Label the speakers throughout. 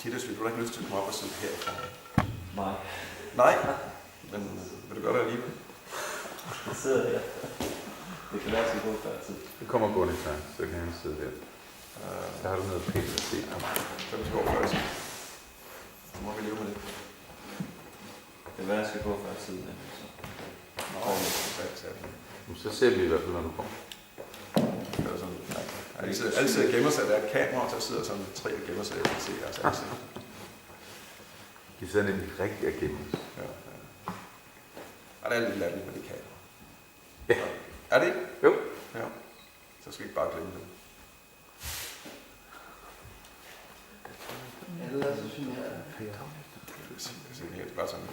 Speaker 1: Titus, vil du da ikke lyst til at komme op og sidde her i formen?
Speaker 2: Nej.
Speaker 1: Nej? Men vil du gøre det alligevel?
Speaker 2: Jeg sidder her. Det kan være, at jeg skal gå før tid.
Speaker 3: Det kommer gå lidt sang, så kan han sidde der. Så har du noget pænt at se.
Speaker 1: Så vi skal gå før tid. Så må vi leve med det.
Speaker 2: Det kan være, at jeg skal gå før tid.
Speaker 3: Så ser vi i hvert fald, når du kommer.
Speaker 1: Det er sådan, altid gemmer sig, der er kamera, så sidder sådan 3 og gemmer sig, jeg kan se jeres ansigt.
Speaker 3: De sidder nemlig rigtig at gemme os.
Speaker 1: Ja. Og der er lidt andet med de kamera.
Speaker 3: Ja.
Speaker 1: Er det ikke?
Speaker 3: Jo.
Speaker 1: Ja. Så skal vi ikke bare glemme det.
Speaker 2: Alle er så generet.
Speaker 1: Det er bare sådan.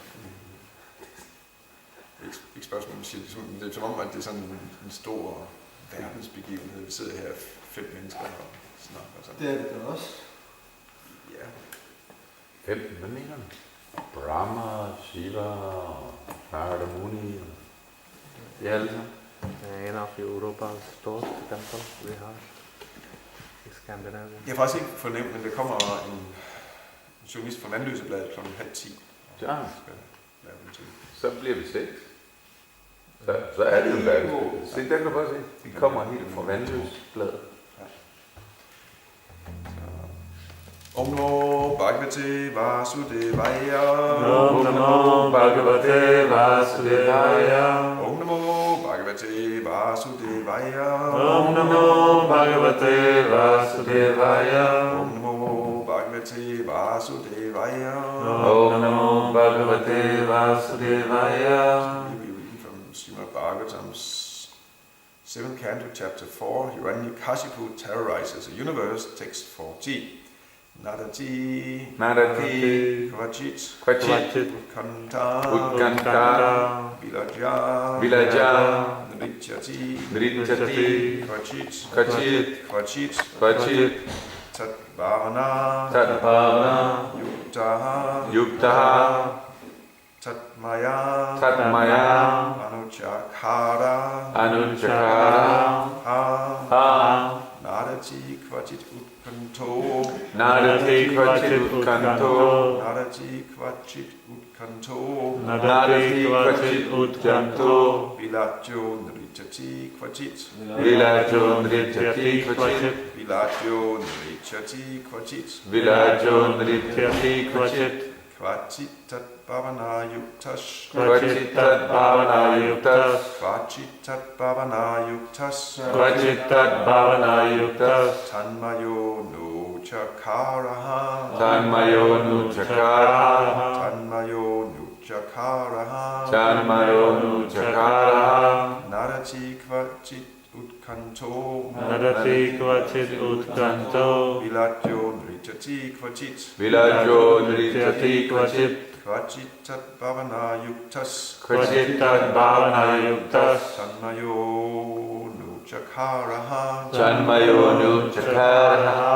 Speaker 1: Ikke spørgsmål, men det er som om, at det er sådan en stor verdensbegivenhed. Vi sidder her 5 mennesker og snakker og sådan.
Speaker 2: Det er det da også.
Speaker 1: Ja.
Speaker 3: 5, hvad mener du? Brahma, Shiva, Narada Muni. Det er alle sammen.
Speaker 4: En af Europas største templer, vi har i Skandinavien.
Speaker 1: Jeg har faktisk ikke fornemt, men der kommer en journalist fra Vandløsebladet kl. 9:30.
Speaker 3: Ja.
Speaker 1: Så
Speaker 3: bliver vi 6. Så er det jo verdensbillede. Se, der kan du bare se. Vi kommer helt fra Vandløsebladet.
Speaker 1: Om Namo Bhagavate Vasudevaya.
Speaker 4: Om Namo Bhagavate Vasudevaya.
Speaker 1: Om Namo Bhagavate Vasudevaya.
Speaker 4: Om Namo Bhagavate Vasudevaya.
Speaker 1: Om Namo Bhagavate Vasudevaya.
Speaker 4: Om Namo Bhagavate Vasudevaya.
Speaker 1: Srimad Bhagavatams 7th Canto, Chapter 4, Hiranyakashipu terrorizes the universe, text 4G. Nadati,
Speaker 3: Nadati,
Speaker 1: Kvachit,
Speaker 3: Kvachit,
Speaker 1: Utkanta,
Speaker 3: Utkanta, Vilaja,
Speaker 1: Nrityati,
Speaker 3: Nrityati,
Speaker 1: Kvachit,
Speaker 3: Kvachit,
Speaker 1: Kvachit, Tat Bhavana, Yuktaha,
Speaker 3: Yuktaha,
Speaker 1: Tatmaya, Anuchakara, Nadati Kvachit Utkanto,
Speaker 3: Nadati Kvachit Utkanto,
Speaker 1: Nadati Kvachit Utkanto,
Speaker 3: Nadati Kvachit Utkanto,
Speaker 1: Vilajo Nrityati Kvachit,
Speaker 3: Vilajo Nrityati Kvachit,
Speaker 1: Vilajo Nrityati Kvachit,
Speaker 3: Vilajo Nrityati Kvachit,
Speaker 1: Kvachit Tat Bhavana Yuktas,
Speaker 3: Kvachit Tat Bhavana Yuktas,
Speaker 1: Kvachit Tat Bhavana Yuktas,
Speaker 3: Kvachit Tat Bhavana Yuktas,
Speaker 1: Tanmayo no Chakaraha,
Speaker 3: Tanmayo nu Chakaraha,
Speaker 1: Tanmayo no Chakaraha,
Speaker 3: Tanmayo nu Chakaraha,
Speaker 1: Nadati Kvachit Utkanto,
Speaker 4: Nadati Kvachit Utkanto,
Speaker 1: Vilajo Nrityati Kvachit,
Speaker 3: Vilajo Nrityati Kvachit,
Speaker 1: Kvachit Tat Bhavana Yuktas,
Speaker 3: Kvachit Tat Bhavana Yuktas,
Speaker 1: Tanmayo no Chakaraha.
Speaker 3: Tanmayo nu Chakaraha.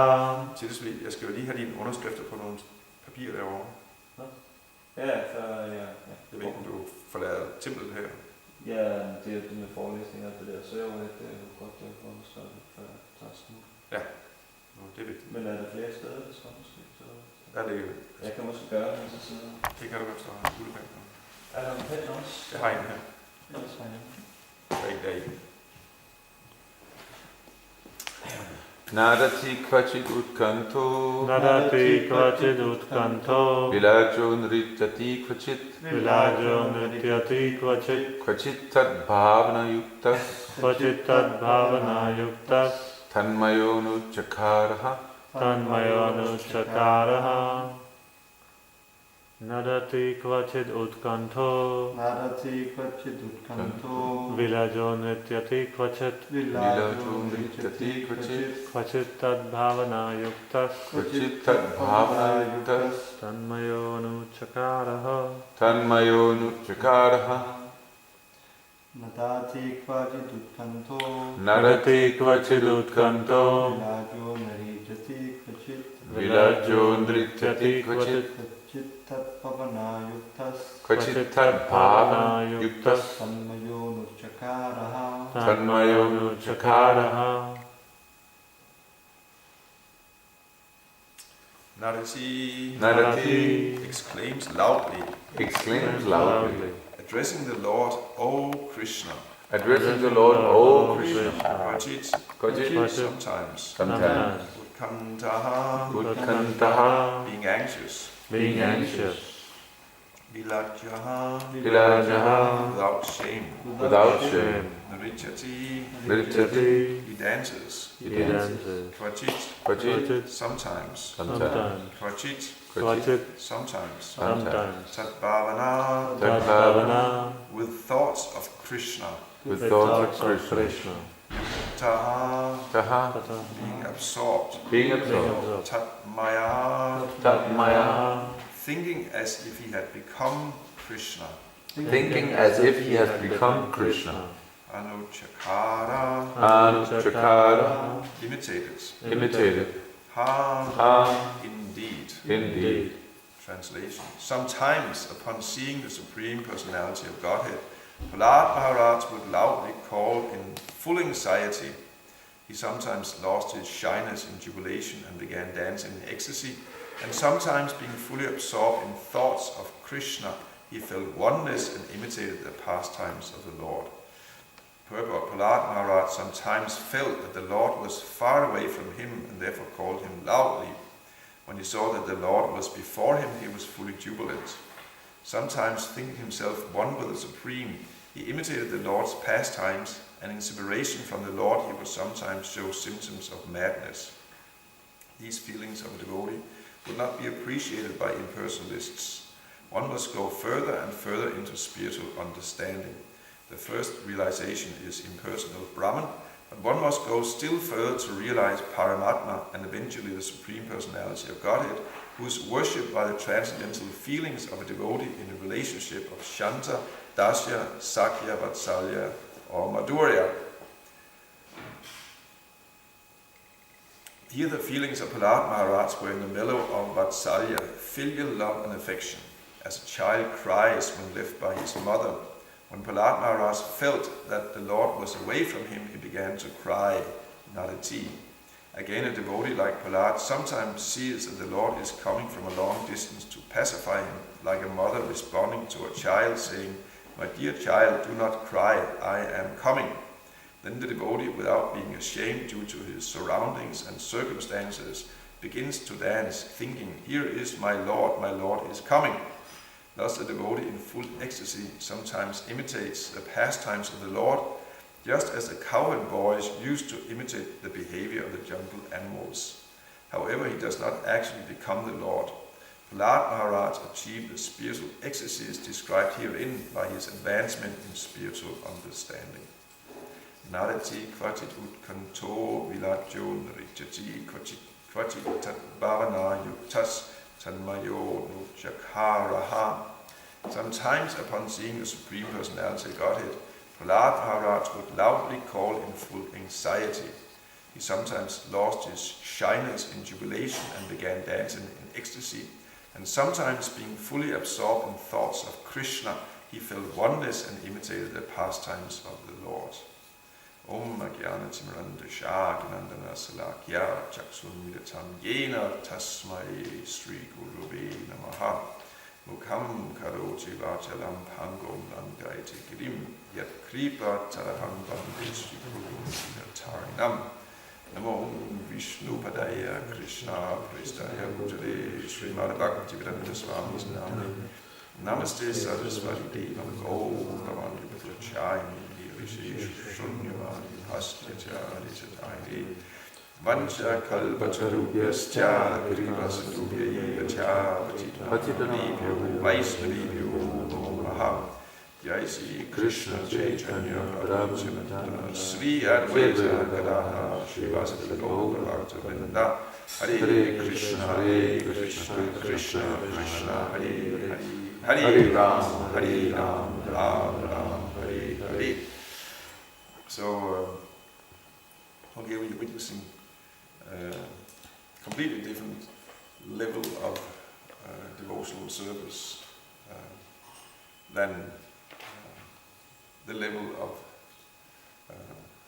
Speaker 1: Tilsvig, jeg skal jo lige have dine underskrifter på nogle papirer derovre.
Speaker 2: Ja, så ja.
Speaker 1: Jeg ved ikke, om du forlader templet her.
Speaker 2: Ja, det er det med forelæsninger og det der, så jeg var lidt godt at få stoppet før jeg tager smut.
Speaker 1: Nå, det er vigtigt.
Speaker 2: Men er der flere steder, der skal måske? Så
Speaker 1: Ja, det,
Speaker 2: jeg kan måske gøre det, så sidder.
Speaker 1: det kan du godt stå udeback på.
Speaker 2: Er der en pen også?
Speaker 1: Jeg har en her.
Speaker 2: Ellers har jeg.
Speaker 1: Der er en der i.
Speaker 3: Nadati Kvachit Utkanto,
Speaker 4: Nadati Kvachit Utkanto,
Speaker 3: Vilajo Nrityati Kvachit,
Speaker 4: Vilajo Nrityati Kvachit,
Speaker 3: Kvachit Tat Bhavana Yuktas,
Speaker 4: Kvachit Tat Bhavana Yuktas,
Speaker 3: Tanmayo nu Chakaraha,
Speaker 4: Tanmayo nu Chakaraha. Nadati Kvachit Utkanto,
Speaker 5: Nadati Kvachit Utkanto,
Speaker 4: Vilajo Nrityati Kvachit,
Speaker 3: Vilajo Nrityati Kvachit,
Speaker 4: Kvachit Tat Bhavana Yuktas,
Speaker 3: Kvachit Tat Bhavana Yuktas,
Speaker 4: Tanmayo nu Chakaraha.
Speaker 3: Tanmayo nu Chakaraha,
Speaker 5: Nadati Kvachit Utkanto,
Speaker 3: Nadati Kvachit Utkanto,
Speaker 5: Vilajo Nrityati Kvachit,
Speaker 3: Vilajo Nrityati Kvachit,
Speaker 5: Kvachit Tat Bhavana Yuktas,
Speaker 3: Kvachit Tat Bhavana Yuktas,
Speaker 5: Tanmayo nu Chakaraha,
Speaker 3: Tanmayo nu Chakaraha.
Speaker 1: Nadati exclaims loudly, addressing the Lord, O Krishna.
Speaker 3: Addressing the Lord, O Krishna.
Speaker 1: Kvachit, sometimes. Utkantaha,
Speaker 3: Utkantaha,
Speaker 1: being anxious. Vilajaha, without shame. Nrityati, he dances. Kvachit, sometimes. Kvachit, sometimes. Tat Bhavana, with thoughts of Krishna. Taha, being absorbed. Tat Maya, thinking as if he had become Krishna. Anuchakara, imitated. Ha, indeed. Translation. Sometimes, upon seeing the Supreme Personality of Godhead, Prahlad Maharaj would loudly call in full anxiety. He sometimes lost his shyness in jubilation and began dancing in ecstasy, and sometimes, being fully absorbed in thoughts of Krishna, he felt oneness and imitated the pastimes of the Lord. Purport: Prahlad Maharaj sometimes felt that the Lord was far away from him and therefore called him loudly. When he saw that the Lord was before him, he was fully jubilant. Sometimes, thinking himself one with the Supreme, he imitated the Lord's pastimes, and in separation from the Lord, he would sometimes show symptoms of madness. These feelings of a devotee would not be appreciated by impersonalists. One must go further and further into spiritual understanding. The first realization is impersonal Brahman, but one must go still further to realize Paramatma and eventually the Supreme Personality of Godhead, who is worshipped by the transcendental feelings of a devotee in the relationship of Shanta, Dasya, Sakya, Vatsalya, or Madhurya. Here the feelings of Prahlad Maharaj were in the mellow of Vatsalya, filial love and affection, as a child cries when left by his mother. When Prahlad Maharaj felt that the Lord was away from him, he began to cry, Nadati. Again, a devotee like Prahlad sometimes sees that the Lord is coming from a long distance to pacify him, like a mother responding to a child saying, "My dear child, do not cry, I am coming." Then the devotee, without being ashamed due to his surroundings and circumstances, begins to dance, thinking, "Here is my Lord is coming." Thus the devotee in full ecstasy sometimes imitates the pastimes of the Lord, just as the cowherd boys used to imitate the behavior of the jungle animals. However, he does not actually become the Lord. Prahlad Maharaj achieved the spiritual ecstasies described herein by his advancement in spiritual understanding. Nadati kvatit utkanto vilajon richati kvatit tat bhavana yuktas tanmayo nujakaraha. Sometimes, upon seeing the Supreme Personality of Godhead, Prahlad Maharaj would loudly call in full anxiety. He sometimes lost his shyness in jubilation and began dancing in ecstasy, and sometimes, being fully absorbed in thoughts of Krishna, he felt oneness and imitated the pastimes of the Lord. Om Agyana Timranda Shagnandana Salakya Chaksunmidatam Yena Tasmai Sri Gurave Namaha Mukham Karoti Vachalam Pangom Langaiti Girim Yat Kripa Taraham Bande Sri Guru Tarinam Namo Vishnu Padaya Krishna Prestaya Bhutale Srimad Bhaktivedanta Swami Name Namaste Saraswati Devam Gauravangi Prachayami Shunyavadi Hastyachari Vancha Kalpatarubhyascha Kripasadubhyayavacha Patitanabhyo Vaisnavibhyo Namaha Jai Sri Krishna Chaitanya Prabhu Nityananda Sri Advaita Gadadhara Srivasati Gaura Bhakta Hare Krishna Krishna Krishna Hare Hare Hare Ram Ram Ram Hare Hare. So, here we're witnessing a completely different level of devotional service than the level of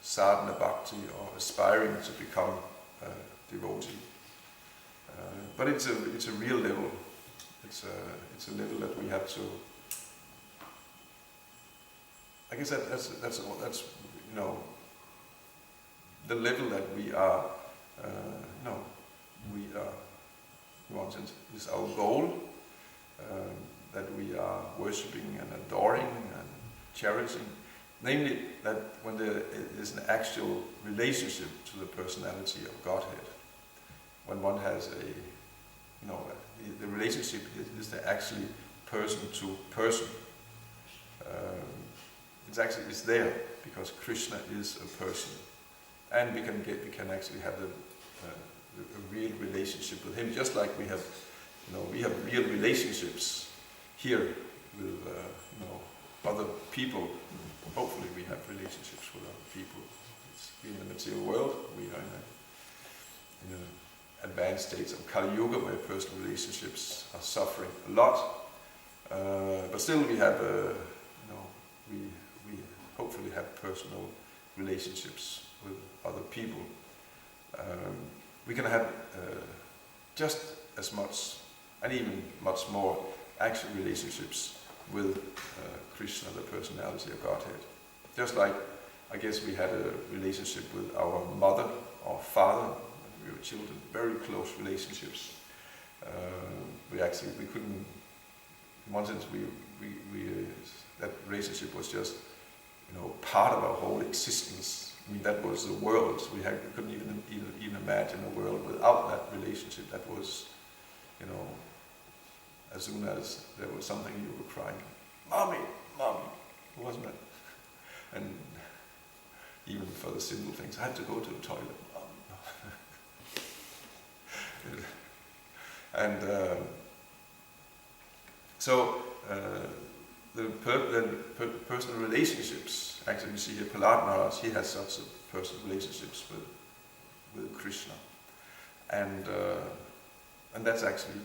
Speaker 1: sadhana bhakti or aspiring to become a devotee. But it's a real level. It's a level that we have to. I guess that's you know, the level that we are. We wanted is our goal. That we are worshipping and adoring and cherishing. Namely, that when there is an actual relationship to the personality of Godhead, when one has the relationship is the actually person to person. It's there because Krishna is a person, and we can actually have a real relationship with him, just like we have real relationships here with other people. Hopefully we have relationships with other people. In the material world, we are in an advanced state of Kali Yuga, where personal relationships are suffering a lot. But still, we have we hopefully have personal relationships with other people. We can have just as much, and even much more, actual relationships with Krishna, the personality of Godhead. Just like, I guess, we had a relationship with our mother or father when we were children, very close relationships. We couldn't, in one sense, that relationship was just, part of our whole existence. I mean, that was the world. We couldn't even imagine a world without that relationship. That was, as soon as there was something, you were crying, "Mommy, Mommy," wasn't it? And even for the simple things, I had to go to the toilet. And the personal relationships, actually we see here Prahlad Maharaj, he has such personal relationships with Krishna. And that's actually,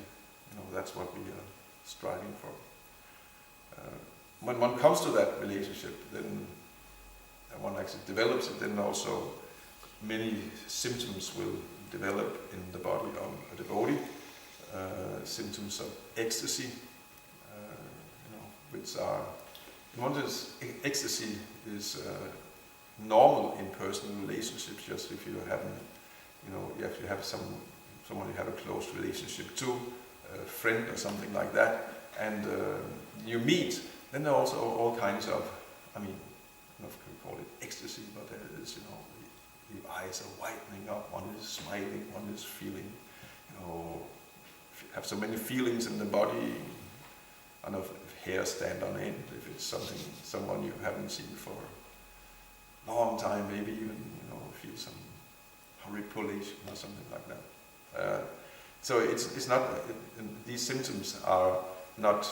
Speaker 1: that's what we are striving for. When one comes to that relationship, then one actually develops it, then also many symptoms will develop in the body of a devotee, symptoms of ecstasy, which are, in one sense, ecstasy is normal in personal relationships, just if you actually have someone you have a close relationship to, a friend or something like that, and you meet, then there are also all kinds of, I don't know if you call it ecstasy, but there is, the eyes are whitening up, one is smiling, one is feeling, have so many feelings in the body. I don't know if hair stand on end, if it's someone you haven't seen for a long time, maybe even, feel some repulsion or something like that. So it's not, these symptoms are not,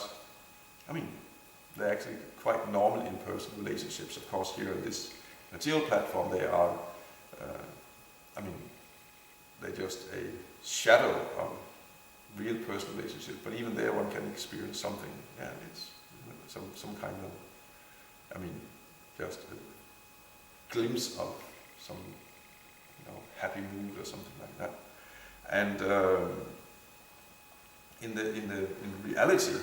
Speaker 1: they're actually quite normal in personal relationships. Of course, here in this material platform, they are, they're just a shadow of real personal relationship. But even there, one can experience something. Yeah, it's some kind of, just a glimpse of some, happy mood or something like that. And in reality,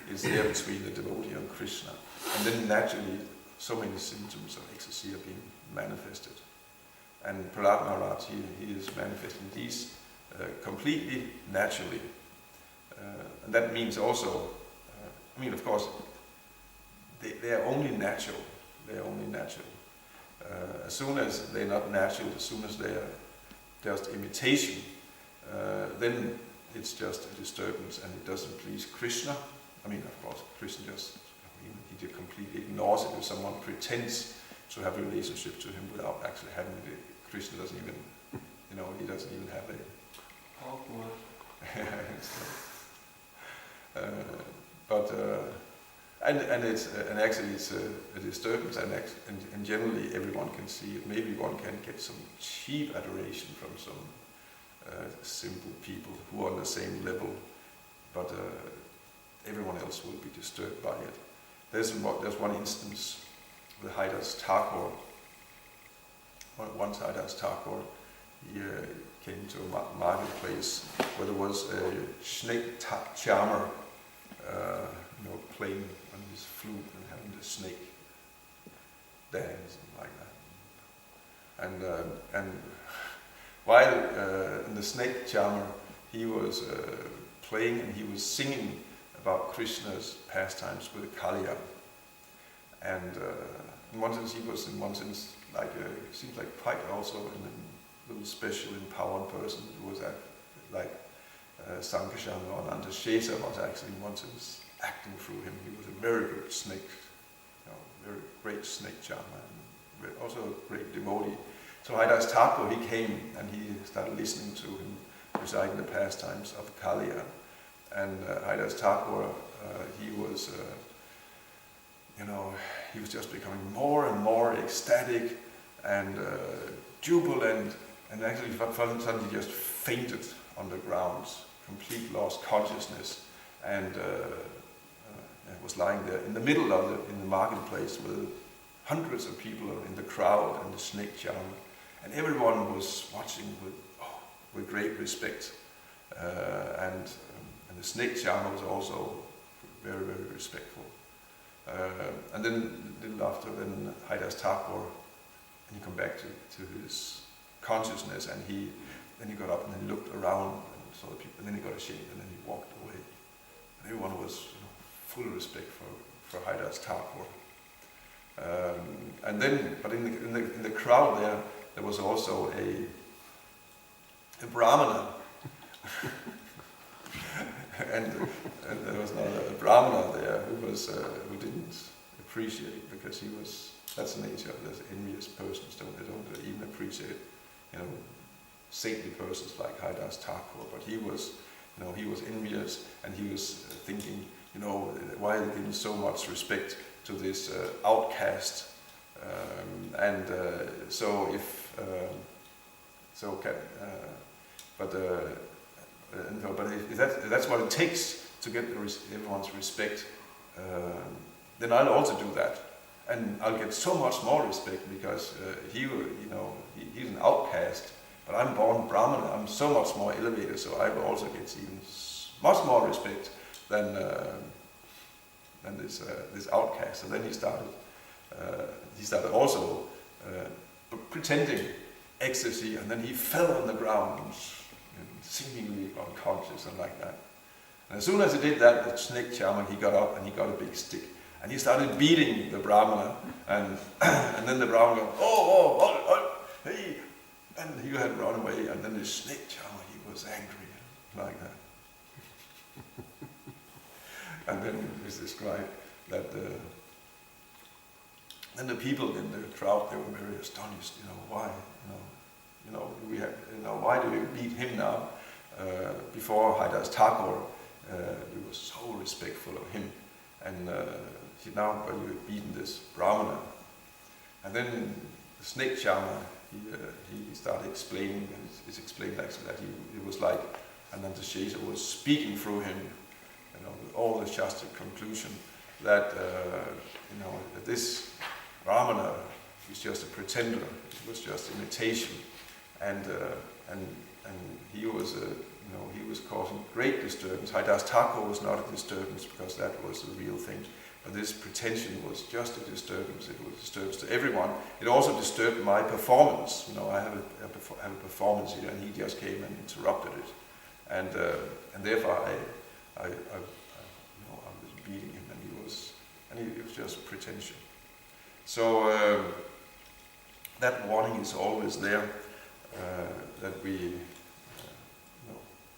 Speaker 1: it's there between the devotee and Krishna. And then naturally, so many symptoms of ecstasy are being manifested. And Prahlad Maharaj, he is manifesting these completely naturally. And that means also, of course, they are only natural. They are only natural. As soon as they're not natural, as soon as they are just imitation, then it's just a disturbance and it doesn't please Krishna. Of course, Krishna just, he completely ignores it. If someone pretends to have a relationship to him without actually having it, Krishna doesn't even, he doesn't even have it.
Speaker 5: Awkward.
Speaker 1: And actually it's a disturbance, and generally everyone can see it. Maybe one can get some cheap adoration from some simple people who are on the same level, but everyone else will be disturbed by it. There's one instance with Haridas Thakur. Once Haridas Thakur, he came to a marketplace where there was a snake charmer playing on his flute and having the snake dance and like that. And while the snake charmer, he was playing and he was singing about Krishna's pastimes with Kaliya. And in one sense, he was seems like quite also a little special, empowered person. He was like Sankashan or Ananta Shesa was actually in one sense acting through him. He was a very good snake, very great snake charmer, and also a great devotee. So Haridas Thakur, he came and he started listening to him reciting the pastimes of Kaliya. And Haridas Thakur, he was just becoming more and more ecstatic and jubilant, and actually suddenly just fainted on the ground, completely lost consciousness, and was lying there in the middle of in the marketplace with hundreds of people in the crowd and the snake charmer, and everyone was watching with great respect, and the snake charmer was also very, very respectful. And then a little after, then Haridas Thakur, and he come back to his consciousness, and then he got up and then he looked around and saw the people, and then he got ashamed and then he walked away. And everyone was full respect for Haridas Thakur. And then, but in the crowd there was also a brahmana, and there was another brahmana there who didn't appreciate, because he was That's the nature of those envious persons. They don't even appreciate, saintly persons like Haridas Thakur. But he was envious, and he was thinking, why are they giving so much respect to this outcast? If that's what it takes to get everyone's respect, then I'll also do that, and I'll get so much more respect because he's an outcast, but I'm born Brahmana. I'm so much more elevated, so I will also get even much more respect than this outcast. So then he started also pretending ecstasy, and then he fell on the ground, seemingly unconscious and like that. And as soon as he did that, the snake charmer, he got up and he got a big stick, and he started beating the Brahmana, and then the Brahmana goes, oh, hey, and he had run away, and then the snake charmer, he was angry, like that. And then it's described that then the people in the crowd, they were very astonished, why, why do we beat him now? Before Haridas Thakur, we were so respectful of him, and now you have beaten this Brahmana. And then the snake charmer, he started explaining, and it's explained actually that it was like Ananta Shesha was speaking through him, with all the Shastric conclusion that that this Brahmana was just a pretender, it was just imitation, and he was he was causing great disturbance. Haridas Thakur was not a disturbance because that was the real thing, but this pretension was just a disturbance. It was a disturbance to everyone. It also disturbed my performance. I have a performance here, and he just came and interrupted it, and therefore I was beating him, and it was just pretension. So that warning is always there, that we,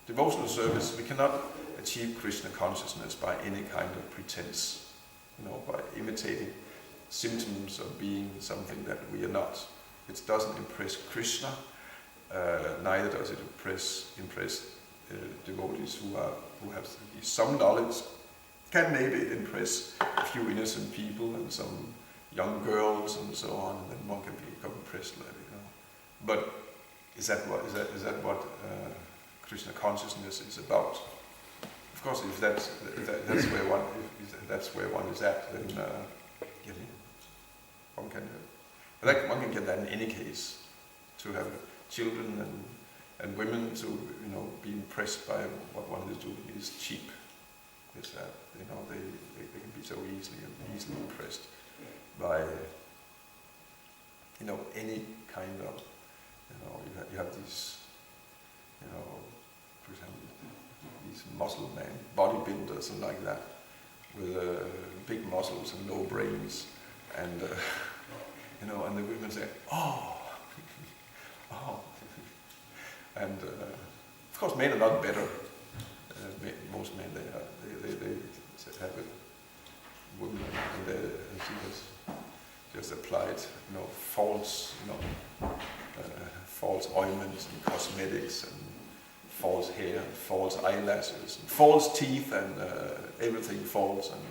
Speaker 1: devotional service, we cannot achieve Krishna consciousness by any kind of pretense, by imitating symptoms of being something that we are not. It doesn't impress Krishna, neither does it impress devotees who have some knowledge, can maybe impress a few innocent people and some young girls and so on, and then one can become impressed, But is that what Krishna consciousness is about? Of course, if that's where one is at, then one can get that in any case. To have children and women to be impressed by what one is doing is cheap. It's that they can be so easily impressed by any kind of you have these for example these muscle men, bodybuilders and like that, with big muscles and no brains, and and the women say, oh, and of course men are not better. Most men they have a woman, and she has just applied false ointments and cosmetics and false hair and false eyelashes and false teeth and everything false and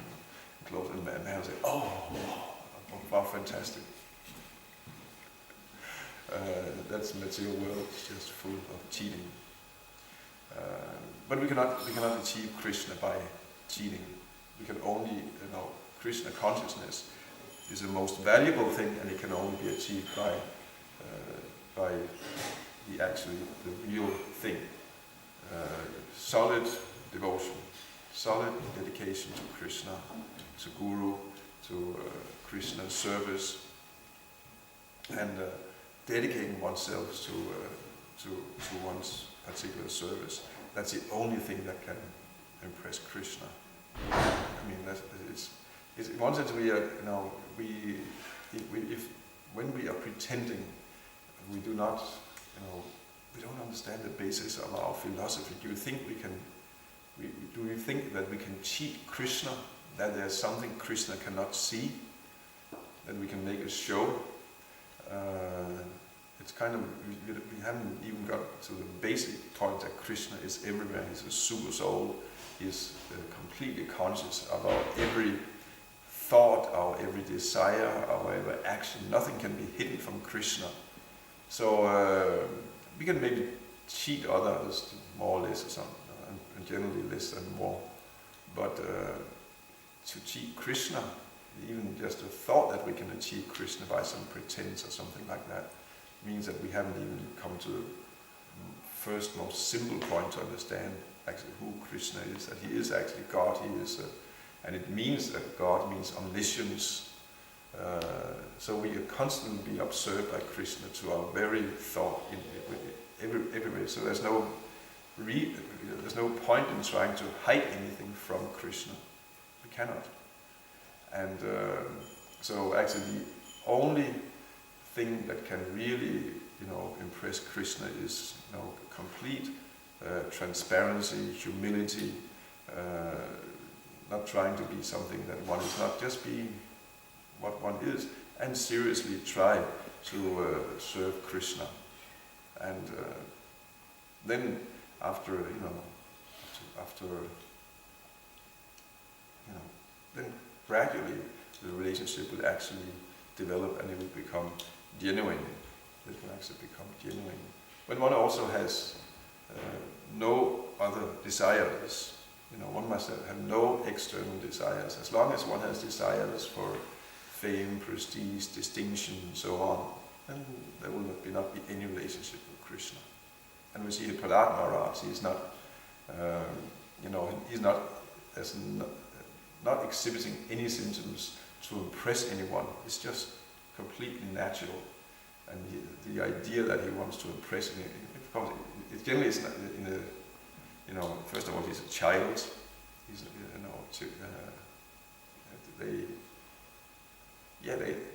Speaker 1: clothes, and man say, oh, fantastic. That's material world, it's just full of cheating. But we cannot achieve Krishna by cheating. We can only, Krishna consciousness is the most valuable thing, and it can only be achieved by the real thing. Solid devotion, solid dedication to Krishna, to Guru, to Krishna's service, and dedicating oneself to one's particular service. That's the only thing that can impress Krishna. I mean, it's in one sense we are, when we are pretending, we do not, we don't understand the basis of our philosophy. Do you think that we can cheat Krishna? That there's something Krishna cannot see? that we can make a show. It's kind of, we haven't even got to the basic point that Krishna is everywhere. He's a super soul. He's completely conscious about every thought, our every desire, our every action. Nothing can be hidden from Krishna. So we can maybe cheat others more or less or something, and generally less than more. But to cheat Krishna, even just a thought that we can achieve Krishna by some pretense or something like that, means that we haven't even come to the first most simple point to understand actually who Krishna is, that he is actually God. He is, and it means that God means omniscience. So we are constantly being observed by Krishna to our very thought in every way. So there's no point in trying to hide anything from Krishna. We cannot. And so actually the only thing that can really, impress Krishna is, complete transparency, humility, not trying to be something that one is not, just being what one is, and seriously try to serve Krishna. And then after then gradually the relationship will actually develop and it will become genuine. It will actually become genuine. When one also has no other desires, one must have no external desires. As long as one has desires for fame, prestige, distinction, and so on, then there will not be any relationship with Krishna. And we see that Prahlad Maharaj, he's not, he's not exhibiting any symptoms to impress anyone. It's just completely natural. And the idea that he wants to impress, it generally is not first of all, he's a child. He's,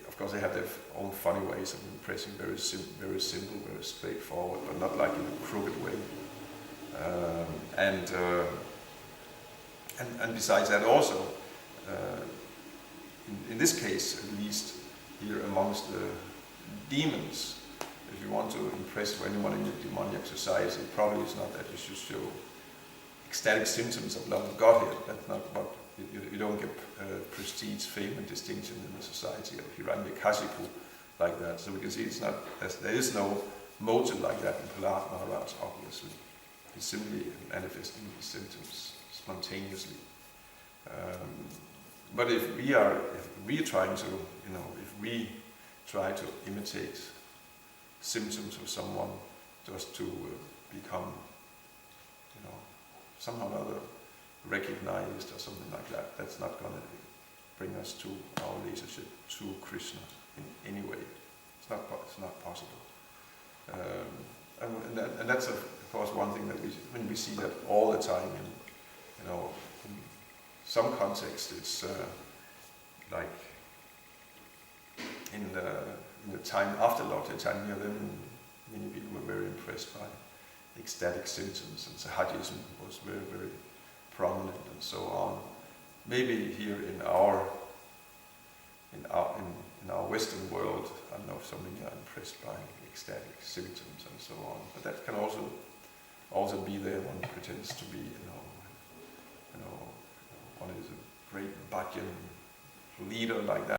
Speaker 1: of course, they have their own funny ways of impressing, very simple, very straightforward, but not like in a crooked way. And besides that, also, in this case, at least here amongst the demons, if you want to impress anyone in the demoniac society, probably it's not that you should show ecstatic symptoms of love of Godhead. That's not what you don't get prestige, fame, and distinction in the society of Hiranyakashipu like that. So we can see there is no motive like that in Prahlad Maharaj, obviously. He's simply manifesting these symptoms spontaneously. But if we try to imitate symptoms of someone just to become, somehow or other recognized or something like that, that's not going to bring us to our relationship to Krishna in any way. It's not possible. And that's of course one thing that when we see that all the time in some context, it's like in the time after Lord Chaitanya, then many people were very impressed by ecstatic symptoms, and Sahajism was very, very prominent, and so on. Maybe here in our Western world, I know so many are impressed by ecstatic symptoms and so on. But that can also be there. One pretends to be, one is a great bhajan leader like that.